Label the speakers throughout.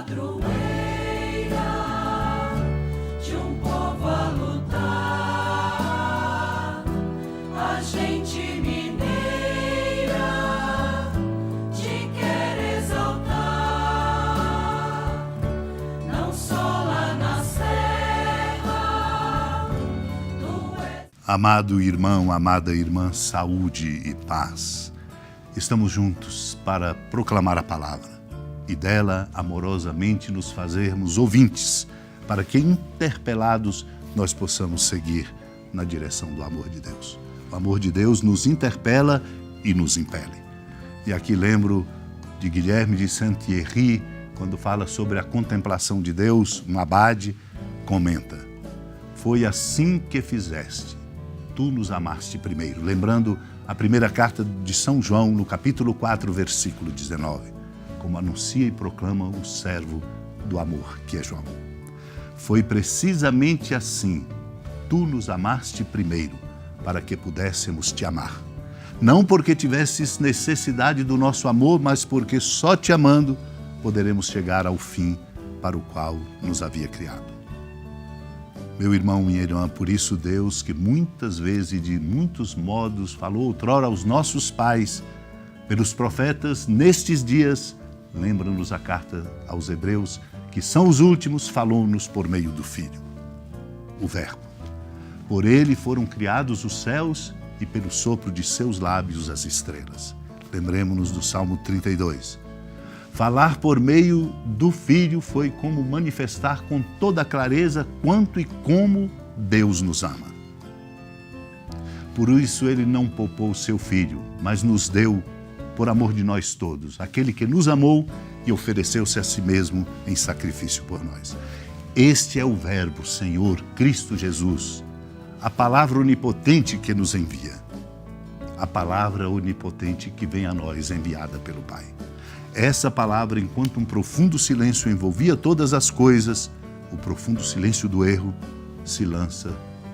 Speaker 1: padroeira de um povo a lutar, a gente mineira te quer exaltar, não só lá na serra, tu és...
Speaker 2: Amado irmão, amada irmã, saúde e paz. Estamos juntos para proclamar a palavra e dela amorosamente nos fazermos ouvintes, para que, interpelados, nós possamos seguir na direção do amor de Deus. O amor de Deus nos interpela e nos impele. E aqui lembro de Guilherme de Saint-Thierry, quando fala sobre a contemplação de Deus, um abade, comenta: foi assim que fizeste, tu nos amaste primeiro. Lembrando a primeira carta de São João, no capítulo 4, versículo 19, como anuncia e proclama o servo do amor, que é João. Foi precisamente assim, tu nos amaste primeiro, para que pudéssemos te amar. Não porque tivesses necessidade do nosso amor, mas porque só te amando poderemos chegar ao fim para o qual nos havia criado. Meu irmão, minha irmã, por isso Deus, que muitas vezes e de muitos modos falou outrora aos nossos pais, pelos profetas, nestes dias, lembra-nos a carta aos Hebreus, que são os últimos, falou-nos por meio do Filho, o Verbo. Por ele foram criados os céus e pelo sopro de seus lábios as estrelas. Lembremos-nos do Salmo 32. Falar por meio do Filho foi como manifestar com toda clareza quanto e como Deus nos ama. Por isso ele não poupou o seu Filho, mas nos deu por amor de nós todos, aquele que nos amou e ofereceu-se a si mesmo em sacrifício por nós. Este é o Verbo, Senhor, Cristo Jesus, a palavra onipotente que nos envia, a palavra onipotente que vem a nós enviada pelo Pai. Essa palavra, enquanto um profundo silêncio envolvia todas as coisas, o profundo silêncio do erro se lança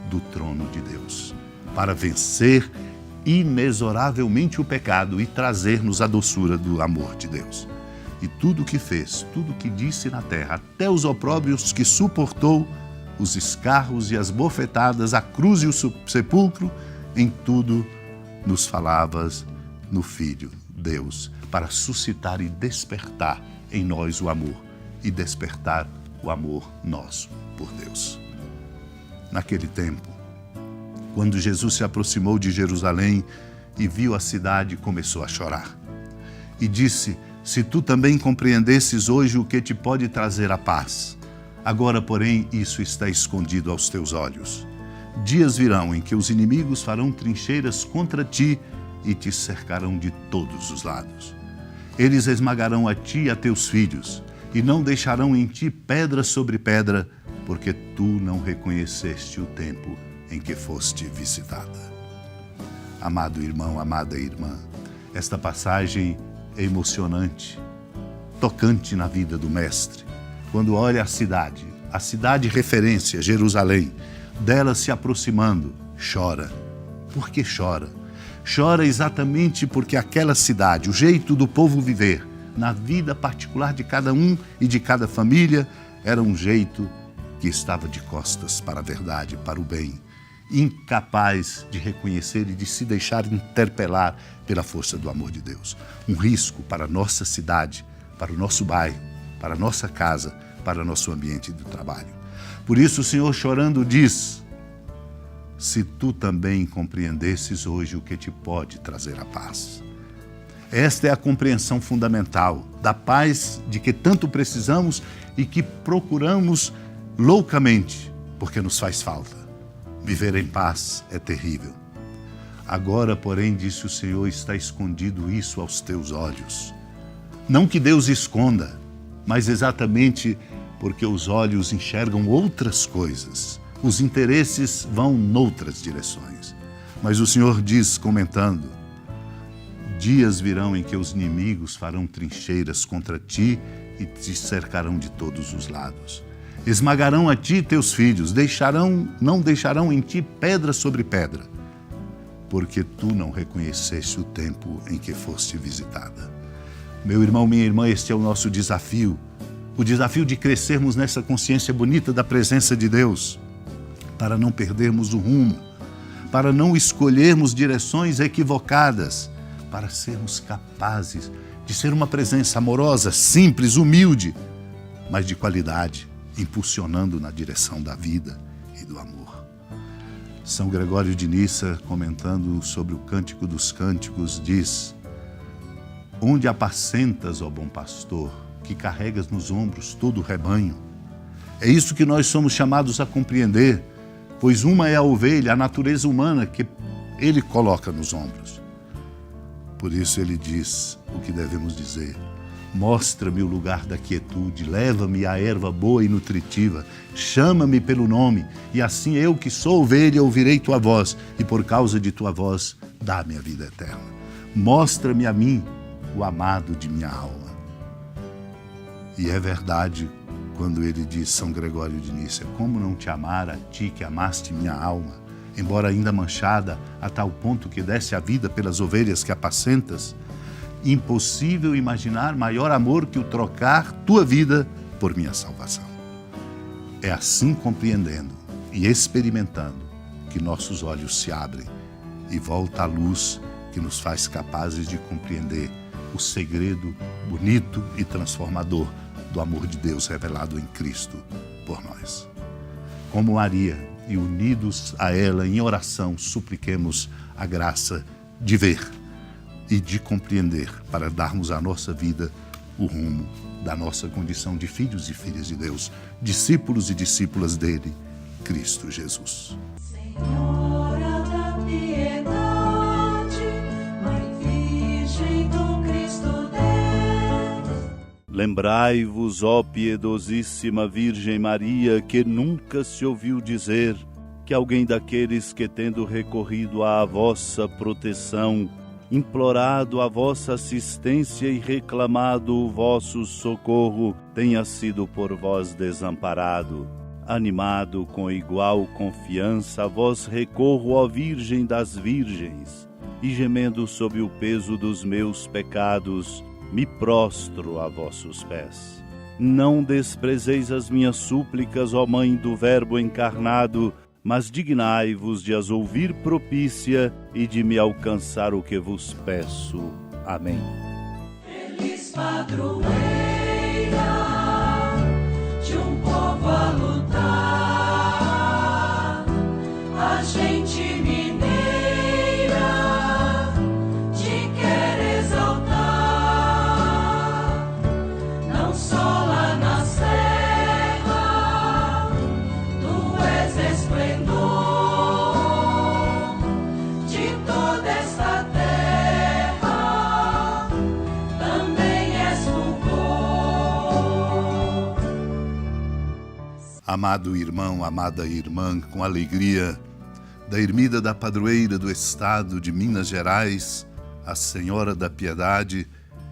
Speaker 2: do trono de Deus, para vencer inexoravelmente o pecado e trazer-nos a doçura do amor de Deus. E tudo o que fez, tudo o que disse na terra, até os opróbrios que suportou, os escarros e as bofetadas, a cruz e o sepulcro, em tudo nos falavas no Filho, Deus, para suscitar e despertar em nós o amor e despertar o amor nosso por Deus. Naquele tempo, quando Jesus se aproximou de Jerusalém e viu a cidade, começou a chorar. E disse: se tu também compreendesses hoje o que te pode trazer a paz, agora, porém, isso está escondido aos teus olhos. Dias virão em que os inimigos farão trincheiras contra ti e te cercarão de todos os lados. Eles esmagarão a ti e a teus filhos, e não deixarão em ti pedra sobre pedra, porque tu não reconheceste o tempo em que foste visitada. Amado irmão, amada irmã, esta passagem é emocionante, tocante na vida do Mestre. Quando olha a cidade referência, Jerusalém, dela se aproximando, chora. Por que chora? Chora exatamente porque aquela cidade, o jeito do povo viver, na vida particular de cada um e de cada família, era um jeito que estava de costas para a verdade, para o bem, incapaz de reconhecer e de se deixar interpelar pela força do amor de Deus. Um risco para a nossa cidade, para o nosso bairro, para a nossa casa, para o nosso ambiente de trabalho. Por isso o Senhor, chorando, diz: se tu também compreendesses hoje o que te pode trazer a paz. Esta é a compreensão fundamental da paz de que tanto precisamos e que procuramos loucamente, porque nos faz falta. Viver em paz é terrível. Agora, porém, disse o Senhor, está escondido isso aos teus olhos. Não que Deus esconda, mas exatamente porque os olhos enxergam outras coisas. Os interesses vão noutras direções. Mas o Senhor diz, comentando: dias virão em que os inimigos farão trincheiras contra ti e te cercarão de todos os lados. Esmagarão a ti e teus filhos, não deixarão em ti pedra sobre pedra, porque tu não reconheceste o tempo em que foste visitada. Meu irmão, minha irmã, este é o nosso desafio, O desafio de crescermos nessa consciência bonita da presença de Deus, para não perdermos o rumo, para não escolhermos direções equivocadas, para sermos capazes de ser uma presença amorosa, simples, humilde, mas de qualidade, impulsionando na direção da vida e do amor. São Gregório de Nissa, comentando sobre o Cântico dos Cânticos, diz: onde apacentas, ó bom pastor, que carregas nos ombros todo o rebanho. É isso que nós somos chamados a compreender, pois uma é a ovelha, a natureza humana que ele coloca nos ombros. Por isso ele diz o que devemos dizer: mostra-me o lugar da quietude, leva-me à erva boa e nutritiva, chama-me pelo nome, e assim eu que sou ovelha ouvirei tua voz, e por causa de tua voz dá-me a vida eterna. Mostra-me a mim o amado de minha alma. E é verdade quando ele diz, São Gregório de Nissa, como não te amar a ti que amaste minha alma, embora ainda manchada a tal ponto que desse a vida pelas ovelhas que apacentas? Impossível imaginar maior amor que o trocar tua vida por minha salvação. É assim, compreendendo e experimentando, que nossos olhos se abrem e volta a luz que nos faz capazes de compreender o segredo bonito e transformador do amor de Deus revelado em Cristo por nós. Como Maria, e unidos a ela em oração, supliquemos a graça de ver e de compreender, para darmos à nossa vida o rumo da nossa condição de filhos e filhas de Deus, discípulos e discípulas dele, Cristo Jesus.
Speaker 1: Senhora da piedade, Mãe Virgem do Cristo Deus.
Speaker 3: Lembrai-vos, ó piedosíssima Virgem Maria, que nunca se ouviu dizer que alguém daqueles que, tendo recorrido à vossa proteção, implorado a vossa assistência e reclamado o vosso socorro, tenha sido por vós desamparado. Animado com igual confiança, a vós recorro, ó Virgem das Virgens, e gemendo sob o peso dos meus pecados, me prostro a vossos pés. Não desprezeis as minhas súplicas, ó Mãe do Verbo encarnado, mas dignai-vos de as ouvir propícia e de me alcançar o que vos peço. Amém.
Speaker 1: Feliz padroeira de um povo a lutar, a gente mineira te quer exaltar, não só lá na serra, tu és esplendor de toda esta terra, também és fulgor.
Speaker 2: Amado irmão, amada irmã, com alegria, da ermida da padroeira do estado de Minas Gerais, a Senhora da Piedade,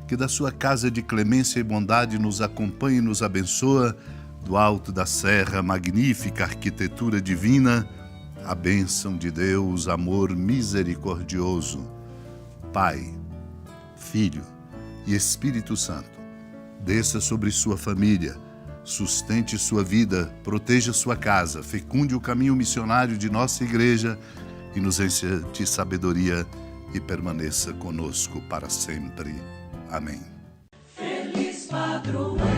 Speaker 2: que da sua casa de clemência e bondade nos acompanha e nos abençoa, do alto da serra, magnífica arquitetura divina, a bênção de Deus, amor misericordioso, Pai, Filho e Espírito Santo, desça sobre sua família, sustente sua vida, proteja sua casa, fecunde o caminho missionário de nossa igreja e nos encha de sabedoria e permaneça conosco para sempre. Amém.
Speaker 1: Feliz padroeira